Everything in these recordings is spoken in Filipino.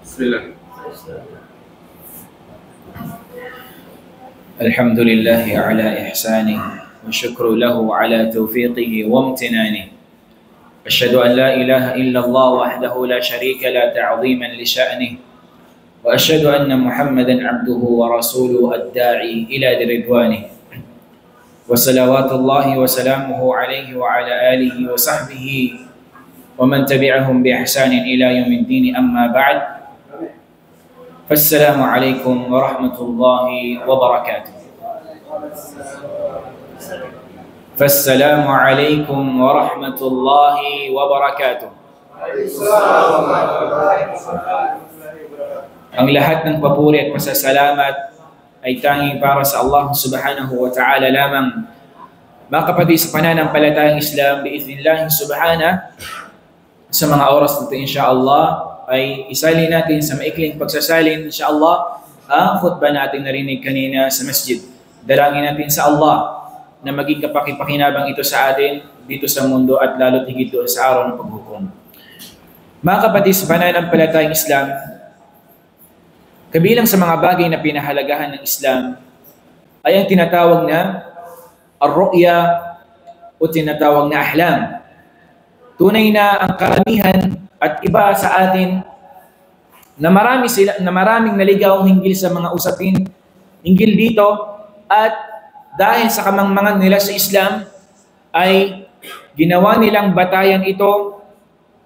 بسم الله. الحمد لله على إحسانه والشكر له على توفيقه وامتنانه. أشهد أن لا إله إلا الله وحده لا شريك له تعظيما لشأنه، وأشهد أن محمدا عبده ورسوله الداعي إلى رضوانه، وصلوات الله وسلامه عليه وعلى آله وصحبه ومن تبعهم بإحسان إلى يوم الدين. أما بعد، فالسلام عليكم ورحمة الله وبركاته. فالسلام عليكم ورحمة الله وبركاته. Ang lahat ng papuri at pasasalamat ay tanging para sa Allah subhanahu wa ta'ala lamang. Mga kapatid sa pananampalatayang Islam, biiznillah subhanahu, sa mga oras nito insyaAllah ay isali natin sa maikling pagsasalin insyaAllah ang khutbah natin narinig kanina sa masjid. Dalangin natin sa Allah na maging kapakipakinabang ito sa atin dito sa mundo at lalo't higit doon sa araw ng paghukom. Mga kapatid sa pananampalatayang Islam, kabilang sa mga bagay na pinahalagahan ng Islam ay ang tinatawag na ar-ru'ya o tinatawag na ahlam. Tunay na ang karamihan at iba sa atin na maraming naligaw hinggil sa mga usapin hinggil dito, at dahil sa kamangmangan nila sa Islam ay ginawa nilang batayan ito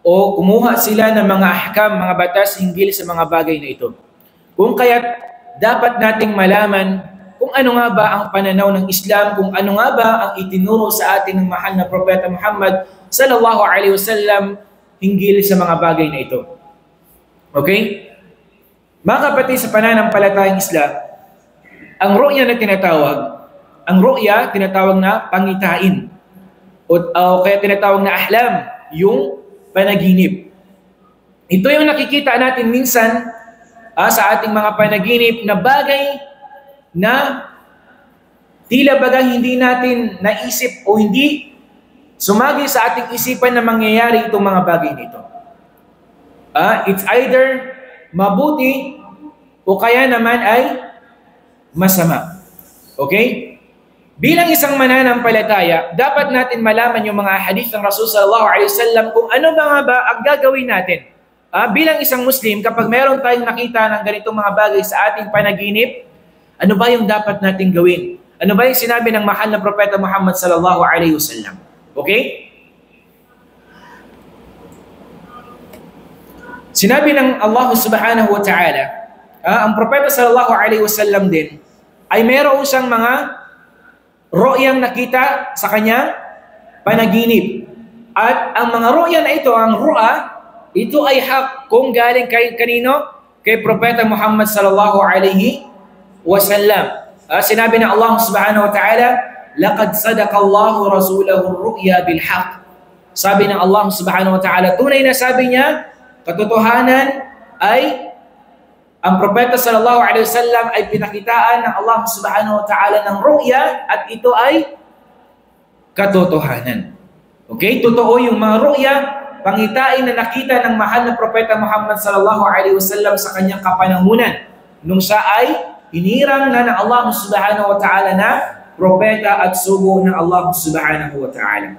o kumuha sila ng mga ahkam, mga batas hinggil sa mga bagay na ito. Kung kaya't dapat nating malaman kung ano nga ba ang pananaw ng Islam, kung ano nga ba ang itinuro sa atin ng mahal na Propeta Muhammad sallallahu alaihi wasallam hinggil sa mga bagay na ito. Okay? Mga kapatid sa pananampalatayang Islam, ang ru'ya na tinatawag na pangitain o kaya tinatawag na ahlam, yung panaginip. Ito yung nakikita natin minsan sa ating mga panaginip na bagay na tila bagay hindi natin naisip o hindi sumagi sa ating isipan na mangyayari itong mga bagay nito. It's either mabuti o kaya naman ay masama. Okay? Bilang isang mananampalataya, dapat natin malaman yung mga hadith ng Rasul sallallahu alaihi wasallam kung ano ba ang gagawin natin. Bilang isang Muslim, kapag meron tayong nakita ng ganitong mga bagay sa ating panaginip, ano ba yung dapat natin gawin? Ano ba yung sinabi ng mahal na Propeta Muhammad sallallahu alaihi wasallam? Okay? Sinabi ng Allah subhanahu wa ta'ala, ang Propeta sallallahu alaihi wasallam din ay meron siyang mga ru'yang nakita sa kanyang panaginip. At ang mga ru'ya na ito, ang ru'a, ito ay hak kung galing kanino? Kay Propeta Muhammad sallallahu alaihi wasallam. Sinabi ng Allah subhanahu wa ta'ala, laqad sadaqa Allahu rasulahu ar-ru'ya bil haqq. Sabi ng Allah subhanahu wa ta'ala, tunay na sabi niya, katotohanan ay ang Propeta sallallahu alaihi wasallam ay pinakitaan ng Allah subhanahu wa ta'ala ng ru'ya, at ito ay katotohanan. Okay? Totoo yung mga ru'ya, pangitain na nakita ng mahal na Propeta Muhammad sallallahu alaihi wasallam sa kanyang kapanahunan nung siya ay hinirang na ng Allah subhanahu wa ta'ala na propeta at sugo ng Allah subhanahu wa ta'ala.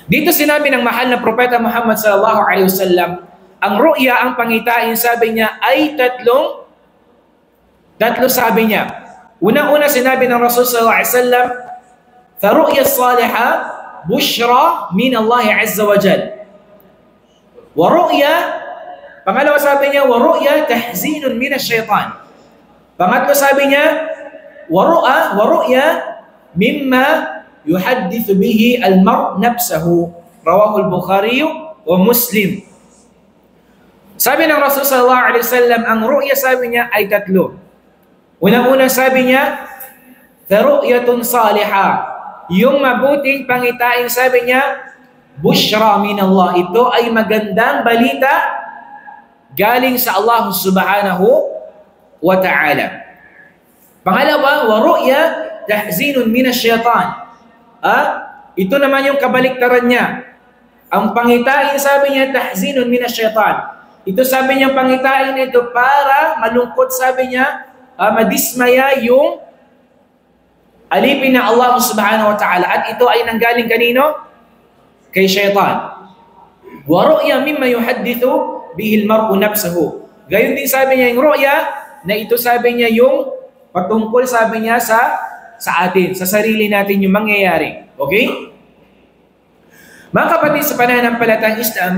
Dito sinabi ng mahal na Propeta Muhammad sallallahu alaihi wasallam, ang ru'ya, ang pangitain, sabi niya ay tatlo sabi niya. Unang-una sinabi ng Rasul sallallahu alaihi wasallam, "Faru'ya as-salihah bushra min Allah azza wa jalla." Wa ru'ya, pangalawa sabi niya, wa ru'ya tahzinun min ash-shaytan. Pangatlo sabi niya, wa ru'ya mimma yuhaddithu bihi al-mar' nafsahu. Rawahu al-Bukhari wa Muslim. Sabi ng Rasul sallallahu alaihi wasallam, ang ru'ya sabi niya ay tatlo. Unang-una sabi niya, "Faru'yatun salihah." Yung mabuting pangitain, sabi niya, bushra min Allah. Ito ay magandang balita galing sa Allah subhanahu wa ta'ala. Pangalawa, wa ru'ya tahzinun min ash-shaytan. Ito naman yung kabaliktaran niya. Ang pangitain, sabi niya, tahzinun min ash-shaytan. Ito sabi niya pangitain ito para malungkot, sabi niya, madismaya yung alipin ng Allah subhanahu wa ta'ala. At ito ay nanggaling kanino? Kay shaitan. Wa ru'ya mimma yuhaddithu bihi al-mar'u nafsuhu. Gayon din sabi niya yung ru'ya na ito sabi niya yung patungkol sabi niya sa atin, sa sarili natin yung mangyayari. Okay? Mga kapatid, sa pananampalatayang Islam,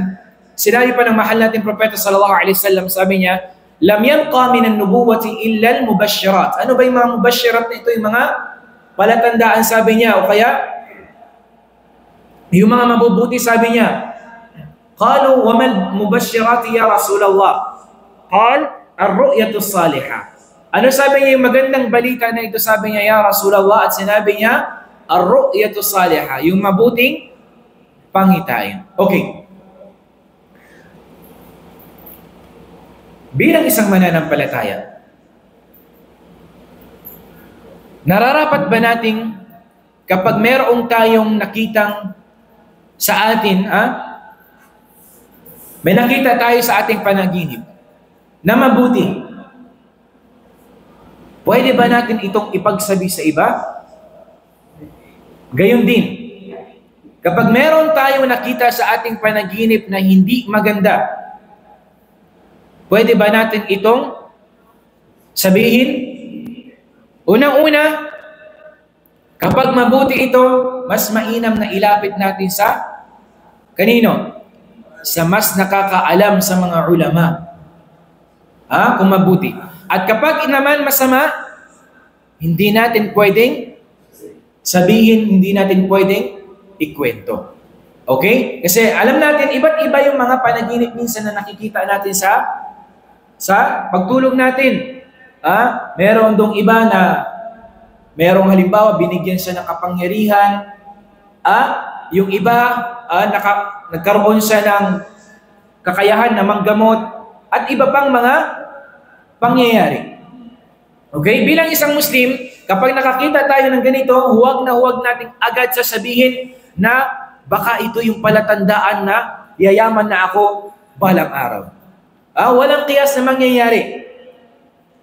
sinabi pa ng mahal nating propeta sallallahu alaihi wasallam, sabi niya, lam yanqa min an-nubuwati illa al-mubashshirat. Ano ba yung mga mubashshirat na ito? Yung mga palatandaan, sabi niya, o kaya yung mga mabubuti, sabi niya. Qalu wa mal mubashshirat ya Rasulullah? Qal ar-ru'yatu salihah. Ano sabi niya yung magandang balita na ito? Sabi niya, ya Rasulullah, at sinabi niya, ar-ru'yatu salihah, yung mabuting pangitain. Okay. Bilang isang mananampalataya, nararapat ba nating kapag merong tayong nakitang sa atin, may nakita tayo sa ating panaginip na mabuti, pwede ba natin itong ipagsabi sa iba? Gayon din, kapag meron tayong nakita sa ating panaginip na hindi maganda, pwede ba natin itong sabihin? Unang-una, kapag mabuti ito, mas mainam na ilapit natin sa kanino? Sa mas nakakaalam sa mga ulama. Kung mabuti. At kapag naman masama, hindi natin pwedeng sabihin, hindi natin pwedeng ikwento. Okay? Kasi alam natin, iba't iba yung mga panaginip minsan na nakikita natin sa pagtulog natin. Meron dong iba na merong halimbawa, binigyan siya ng kapangyarihan. Yung iba, nagkaroon siya ng kakayahan na manggamot at iba pang mga pangyayari. Okay? Bilang isang Muslim, kapag nakakita tayo ng ganito, huwag nating agad sasabihin na baka ito yung palatandaan na yayaman na ako balang araw. Walang qiyas na mangyayari.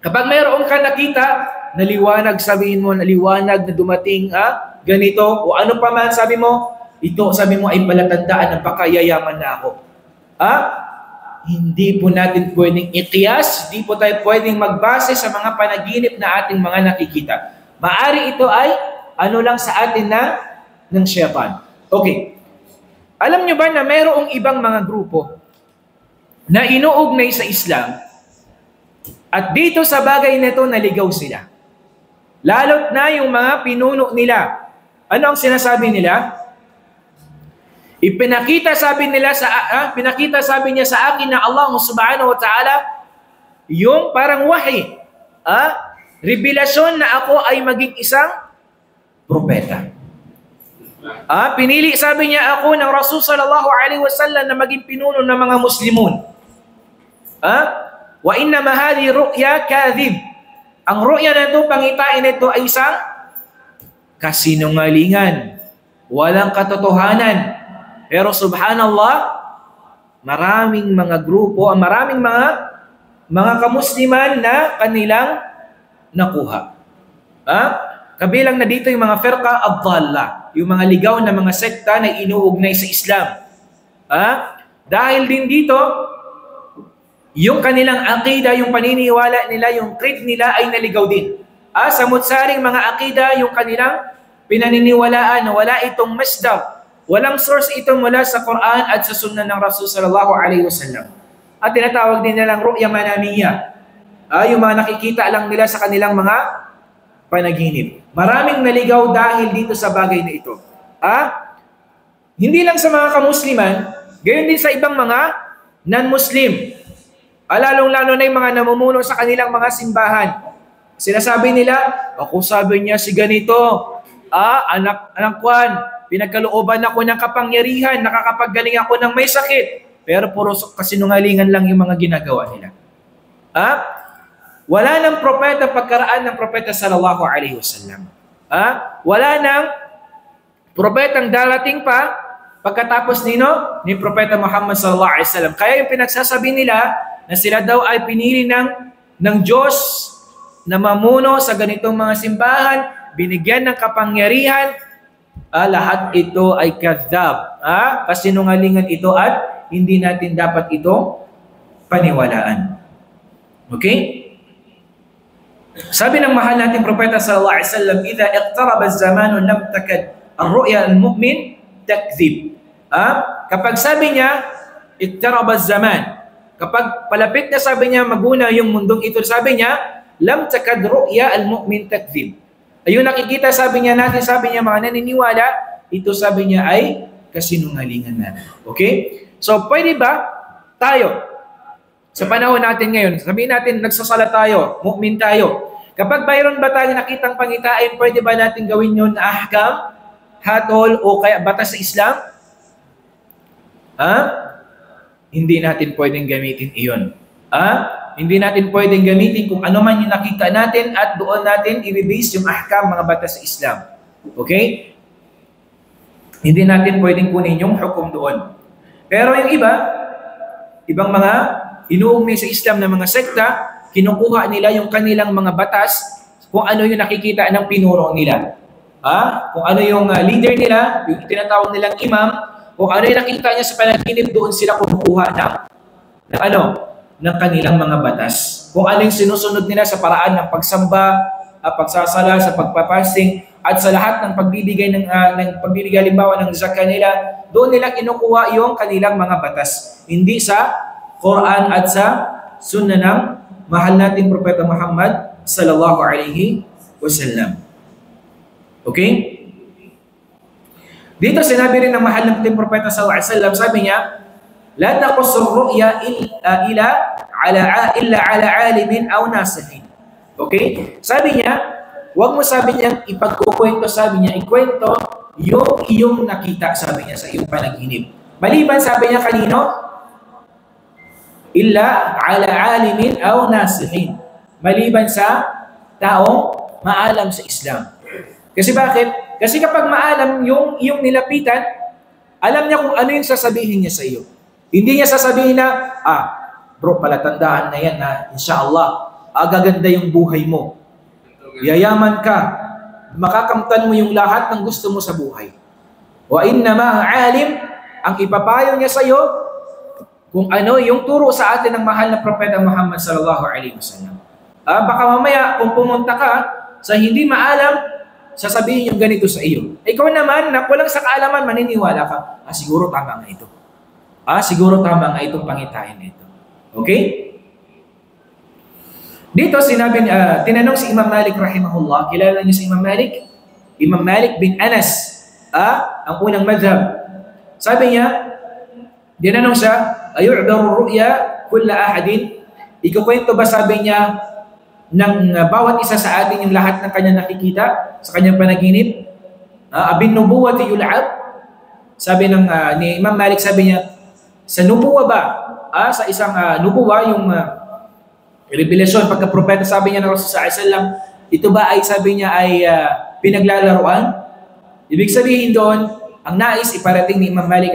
Kapag mayroon ka nakita, naliwanag, sabihin mo, naliwanag na dumating, ganito, o ano pa man, sabi mo, ito, sabi mo, ay palatandaan na baka yayaman na ako. Hindi po natin pwedeng iqiyas, hindi po tayo pwedeng magbase sa mga panaginip na ating mga nakikita. Maari ito ay ano lang sa atin ng syaitan. Okay. Alam nyo ba na mayroong ibang mga grupo na inuugnay sa Islam at dito sa bagay na ito naligaw sila? Lalo't na yung mga pinuno nila. Ano ang sinasabi nila? Pinakita sabi niya sa akin na Allah subhanahu wa ta'ala yung parang wahi. Revelasyon na ako ay maging isang propeta. Pinili sabi niya ako ng Rasul sallallahu alaihi wasallam na maging pinuno ng mga Muslimun. Wa inna ma hadhihi ru'ya kadhib. Ang ru'ya na ito, pangitain nito ay isang kasinungalingan. Walang katotohanan. Pero subhanallah, maraming mga grupo, maraming mga kamusliman na kanilang nakuha. Kabilang na dito yung mga firqa ad-dalla, yung mga ligaw na mga sekta na inuugnay sa Islam. Dahil din dito, yung kanilang aqida, yung paniniwala nila, yung creed nila ay naligaw din. Sa mutsaring mga aqida, yung kanilang pinaniniwalaan na wala itong masdar. Walang source ito mula sa Quran at sa Sunnah ng Rasul sallallahu alaihi wasallam. At tinatawag din nilang ru'ya manamiyya. Yung mga nakikita lang nila sa kanilang mga panaginip. Maraming naligaw dahil dito sa bagay na ito. Hindi lang sa mga kamusliman, gayon din sa ibang mga non-Muslim. Lalong-lalo na yung mga namumuno sa kanilang mga simbahan. Sinasabi nila, ako sabi niya si ganito, anak Juan, pinagkalooban ako ng kapangyarihan, nakakapaggaling ako ng may sakit. Pero puro kasinungalingan lang yung mga ginagawa nila. Wala nang propeta pagkaraan ng propeta sallallahu alaihi wasallam. Wala nang propetang darating pa pagkatapos ni Propeta Muhammad sallallahu alaihi wasallam. Kaya yung pinagsasabi nila na sila daw ay pinili ng Diyos na mamuno sa ganitong mga simbahan, binigyan ng kapangyarihan, lahat ito ay kadhab. Kasinungalingan ito at hindi natin dapat ito paniwalaan. Okay? Sabi ng mahal nating Propeta sallallahu alaihi wasallam, "Idza iqtaraba az-zamanu lam takad ar-ru'ya al-mu'min takdhib." Kapag sabi niya, iqtaraba az-zaman, kapag palapit na sabi niya maguna yung mundong ito, sabi niya, lam takad ru'ya al-mu'min takdhib. Ayun nakikita, sabi niya mga naniniwala, ito sabi niya ay kasinungalingan na. Okay? So, pwede ba tayo, sa panahon natin ngayon, sabihin natin, nagsasala tayo, mu'min tayo. Kapag mayroon ba tayo nakitang pangitain, pwede ba natin gawin yun na ahkam, hatol, o kaya batas sa Islam? Hindi natin pwedeng gamitin iyon. Hindi natin pwedeng gamitin kung ano man yung nakita natin at doon natin i-base yung ahkam, mga batas sa Islam. Okay? Hindi natin pwedeng kunin yung hukom doon. Pero yung ibang mga inuugnay sa Islam na mga sekta, kinukuha nila yung kanilang mga batas kung ano yung nakikita ng pinuro nila. Kung ano yung leader nila, yung tinatawag nilang imam, kung ano yung nakita niya sa panaginip, doon sila kumukuha ng kanilang mga batas. Kung ano yung sinusunod nila sa paraan ng pagsamba, pagsasala, sa pagpapasting, at sa lahat ng pagbibigay halimbawa ng zakah nila, doon nila kinukuha yung kanilang mga batas. Hindi sa Quran at sa Sunnah ng mahal nating Propeta Muhammad sallallahu alaihi wasallam. Okay? Dito sinabi rin ng mahal nating Propeta sallallahu alaihi wasallam, sabi niya, la taqusur ru'ya illa ala alimin aw nasihin. Okay? Sabi niya, huwag mo sabi niya ipagkukwento, sabi niya ikwento yung iyong nakita, sabi niya sa iyong panaginip. Maliban, sabi niya kanino? Illa ala alimin aw nasihin. Maliban sa taong maalam sa Islam. Kasi bakit? Kasi kapag maalam yung iyong nilapitan, alam niya kung ano yung sasabihin niya sa iyo. Hindi niya sasabihin na, bro, palatandaan na yan na inshallah, gaganda yung buhay mo. Yayaman ka. Makakamtan mo yung lahat ng gusto mo sa buhay. Wa innama alim, ang ipapayo niya sa iyo, kung ano yung turo sa atin ng mahal na Propeta Muhammad sallallahu alaihi wasallam. Baka mamaya kung pumunta ka sa hindi maalam, sasabihin yung ganito sa iyo. Ikaw naman, na walang sa kaalaman, maniniwala ka, siguro tama nga ito. Siguro tama nga itong pangitain nito. Okay? Dito sinabi, tinanong si Imam Malik rahimahullah, kilala niyo si Imam Malik? Imam Malik bin Anas, ang unang madhab. Sabi niya, dinanong siya, ayu'daru ru'ya kulla ahadin? Ikukwento ba, sabi niya, ng bawat isa sa atin yung lahat ng kanyang nakikita sa kanyang panaginip? Abin nubuwati yul'ab? Sabi ni Imam Malik, sabi niya, sa nubuwa ba? Sa isang nubuwa, yung revelasyon, pagka-propeta, sabi niya ng Rasulullah SAW, ito ba ay, sabi niya, ay pinaglalaruan? Ibig sabihin doon, ang nais iparating ni Imam Malik